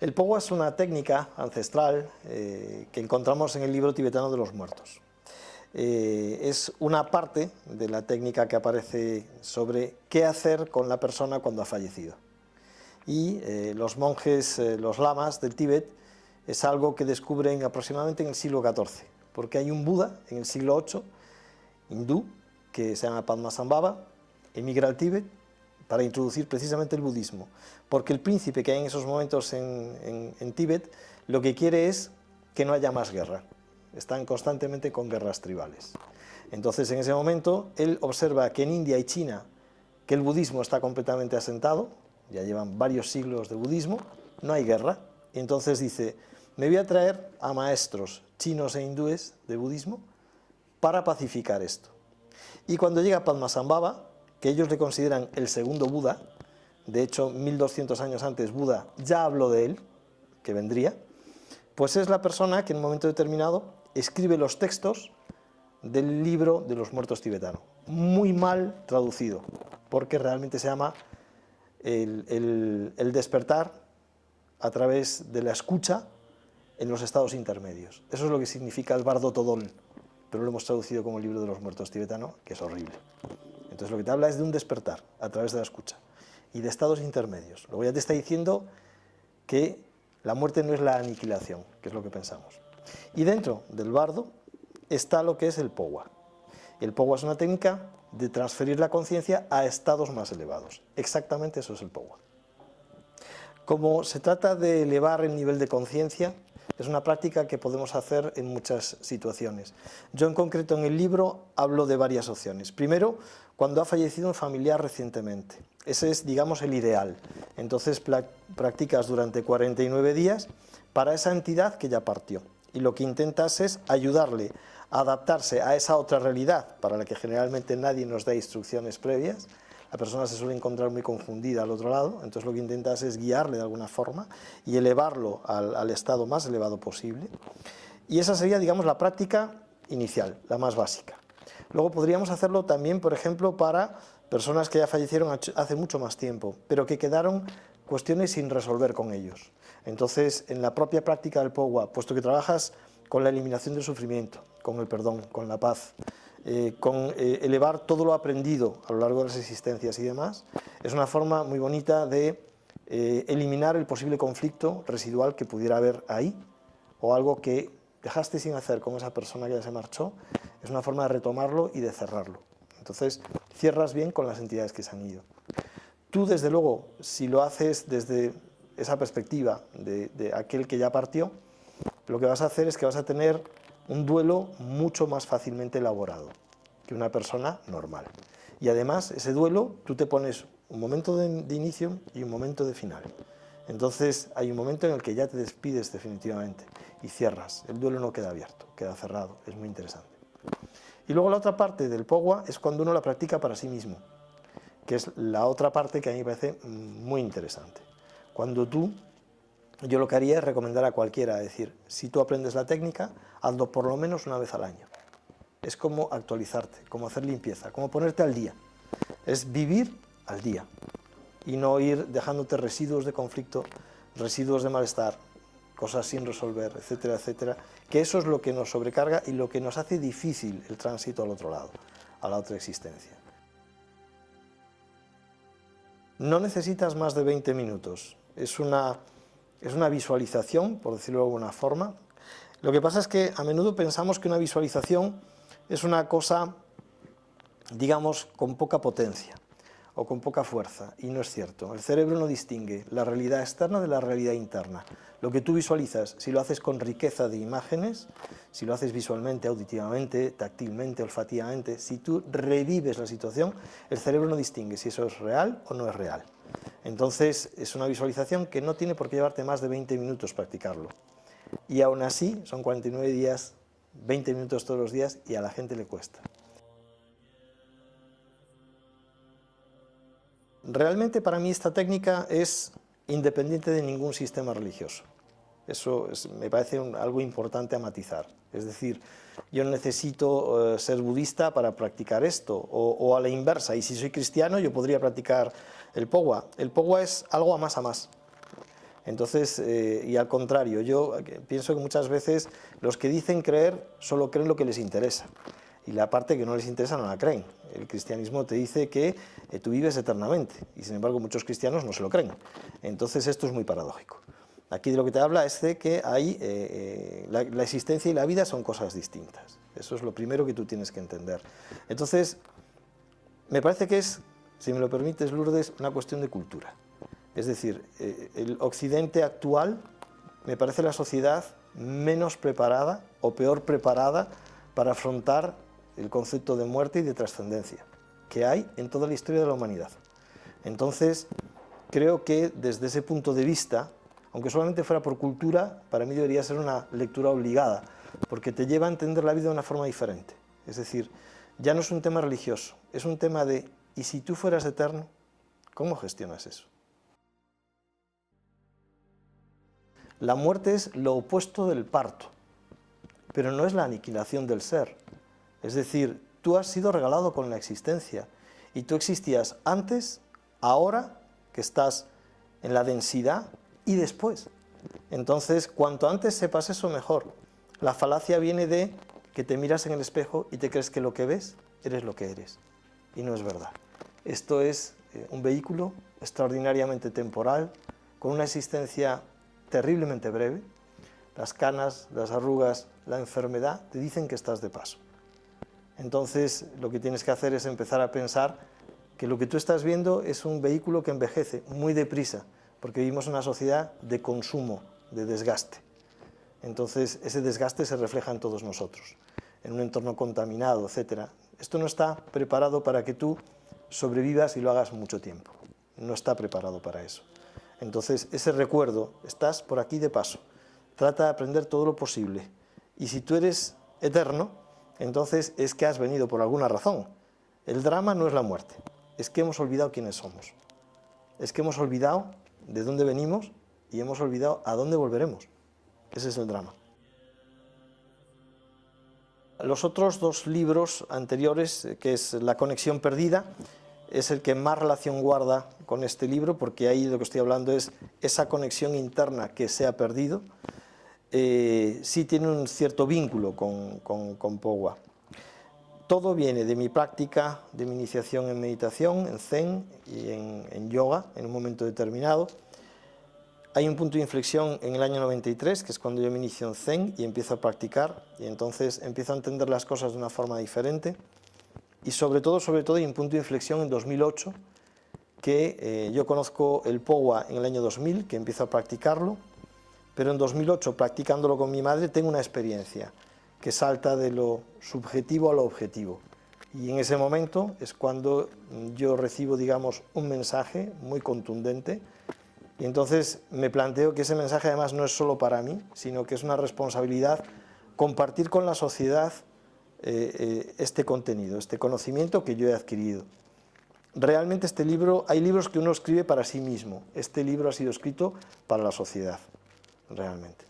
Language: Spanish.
El Pogwa es una técnica ancestral que encontramos en el libro tibetano de los muertos. Es una parte de la técnica que aparece sobre qué hacer con la persona cuando ha fallecido. Y los monjes, los lamas del Tíbet, es algo que descubren aproximadamente en el siglo XIV, porque hay un Buda en el siglo VIII, hindú, que se llama Padmasambhava, emigra al Tíbet para introducir precisamente el budismo, porque el príncipe que hay en esos momentos en Tíbet lo que quiere es que no haya más guerra. Están constantemente con guerras tribales. Entonces, en ese momento, él observa que en India y China, que el budismo está completamente asentado, ya llevan varios siglos de budismo, no hay guerra, y entonces dice, me voy a traer a maestros chinos e hindúes de budismo para pacificar esto. Y cuando llega Padmasambhava, que ellos le consideran el segundo Buda, de hecho 1200 años antes Buda ya habló de él, que vendría, pues es la persona que en un momento determinado escribe los textos del libro de los muertos tibetano, muy mal traducido, porque realmente se llama el despertar a través de la escucha en los estados intermedios. Eso es lo que significa el Bardo Todol, pero lo hemos traducido como el libro de los muertos tibetano, que es horrible. Entonces lo que te habla es de un despertar a través de la escucha y de estados intermedios. Luego ya te está diciendo que la muerte no es la aniquilación, que es lo que pensamos. Y dentro del bardo está lo que es el Pogwa. El Pogwa es una técnica de transferir la conciencia a estados más elevados. Exactamente eso es el Pogwa. Como se trata de elevar el nivel de conciencia, es una práctica que podemos hacer en muchas situaciones. Yo en concreto en el libro hablo de varias opciones. Primero, cuando ha fallecido un familiar recientemente. Ese es, digamos, el ideal. Entonces practicas durante 49 días para esa entidad que ya partió. Y lo que intentas es ayudarle a adaptarse a esa otra realidad, para la que generalmente nadie nos da instrucciones previas. La persona se suele encontrar muy confundida al otro lado, entonces lo que intentas es guiarle de alguna forma y elevarlo al estado más elevado posible. Y esa sería, digamos, la práctica inicial, la más básica. Luego podríamos hacerlo también, por ejemplo, para personas que ya fallecieron hace mucho más tiempo, pero que quedaron cuestiones sin resolver con ellos. Entonces, en la propia práctica del Pogwa, puesto que trabajas con la eliminación del sufrimiento, con el perdón, con la paz, con elevar todo lo aprendido a lo largo de las existencias y demás, es una forma muy bonita de eliminar el posible conflicto residual que pudiera haber ahí, o algo que dejaste sin hacer con esa persona que ya se marchó. Es una forma de retomarlo y de cerrarlo. Entonces, cierras bien con las entidades que se han ido. Tú, desde luego, si lo haces desde esa perspectiva de aquel que ya partió, lo que vas a hacer es que vas a tener un duelo mucho más fácilmente elaborado que una persona normal. Y además, ese duelo, tú te pones un momento de inicio y un momento de final. Entonces, hay un momento en el que ya te despides definitivamente y cierras. El duelo no queda abierto, queda cerrado. Es muy interesante. Y luego la otra parte del Pogwa es cuando uno la practica para sí mismo, que es la otra parte que a mí me parece muy interesante. Cuando yo lo que haría es recomendar a cualquiera, es decir, si tú aprendes la técnica, hazlo por lo menos una vez al año. Es como actualizarte, como hacer limpieza, como ponerte al día. Es vivir al día y no ir dejándote residuos de conflicto, residuos de malestar, cosas sin resolver, etcétera, etcétera, que eso es lo que nos sobrecarga y lo que nos hace difícil el tránsito al otro lado, a la otra existencia. No necesitas más de 20 minutos, es una visualización, por decirlo de alguna forma. Lo que pasa es que a menudo pensamos que una visualización es una cosa, digamos, con poca potencia o con poca fuerza, y no es cierto. El cerebro no distingue la realidad externa de la realidad interna. Lo que tú visualizas, si lo haces con riqueza de imágenes, si lo haces visualmente, auditivamente, táctilmente, olfativamente, si tú revives la situación, el cerebro no distingue si eso es real o no es real. Entonces, es una visualización que no tiene por qué llevarte más de 20 minutos practicarlo. Y aún así, son 49 días, 20 minutos todos los días, y a la gente le cuesta. Realmente para mí esta técnica es independiente de ningún sistema religioso. Eso me parece algo importante a matizar. Es decir, yo no necesito ser budista para practicar esto, o a la inversa. Y si soy cristiano, yo podría practicar el Pogwa. El Pogwa es algo a más a más. Entonces, y al contrario, yo pienso que muchas veces los que dicen creer solo creen lo que les interesa, y la parte que no les interesa no la creen. El cristianismo te dice que tú vives eternamente, y sin embargo muchos cristianos no se lo creen. Entonces esto es muy paradójico. Aquí de lo que te habla es de que hay, la existencia y la vida son cosas distintas. Eso es lo primero que tú tienes que entender. Entonces, me parece que es, si me lo permites, Lourdes, una cuestión de cultura. Es decir, el occidente actual me parece la sociedad menos preparada o peor preparada para afrontar el concepto de muerte y de trascendencia que hay en toda la historia de la humanidad. Entonces, creo que desde ese punto de vista, aunque solamente fuera por cultura, para mí debería ser una lectura obligada, porque te lleva a entender la vida de una forma diferente. Es decir, ya no es un tema religioso, es un tema de, ¿y si tú fueras eterno? ¿Cómo gestionas eso? La muerte es lo opuesto del parto, pero no es la aniquilación del ser. Es decir, tú has sido regalado con la existencia y tú existías antes, ahora que estás en la densidad y después. Entonces, cuanto antes sepas eso, mejor. La falacia viene de que te miras en el espejo y te crees que lo que ves eres lo que eres. Y no es verdad. Esto es un vehículo extraordinariamente temporal, con una existencia terriblemente breve. Las canas, las arrugas, la enfermedad te dicen que estás de paso. Entonces, lo que tienes que hacer es empezar a pensar que lo que tú estás viendo es un vehículo que envejece muy deprisa, porque vivimos en una sociedad de consumo, de desgaste. Entonces, ese desgaste se refleja en todos nosotros, en un entorno contaminado, etc. Esto no está preparado para que tú sobrevivas y lo hagas mucho tiempo. No está preparado para eso. Entonces, ese recuerdo, estás por aquí de paso, trata de aprender todo lo posible. Y si tú eres eterno, entonces es que has venido por alguna razón. El drama no es la muerte, es que hemos olvidado quiénes somos. Es que hemos olvidado de dónde venimos y hemos olvidado a dónde volveremos. Ese es el drama. Los otros dos libros anteriores, que es La conexión perdida, es el que más relación guarda con este libro, porque ahí lo que estoy hablando es esa conexión interna que se ha perdido. Sí tiene un cierto vínculo con Pogwa. Todo viene de mi práctica, de mi iniciación en meditación, en Zen y en yoga, en un momento determinado. Hay un punto de inflexión en el año 93, que es cuando yo me inicio en Zen y empiezo a practicar, y entonces empiezo a entender las cosas de una forma diferente. Y sobre todo hay un punto de inflexión en 2008, que yo conozco el Pogwa en el año 2000, que empiezo a practicarlo, pero en 2008, practicándolo con mi madre, tengo una experiencia que salta de lo subjetivo a lo objetivo. Y en ese momento es cuando yo recibo, digamos, un mensaje muy contundente, y entonces me planteo que ese mensaje además no es solo para mí, sino que es una responsabilidad compartir con la sociedad este contenido, este conocimiento que yo he adquirido. Realmente este libro, hay libros que uno escribe para sí mismo, este libro ha sido escrito para la sociedad, realmente.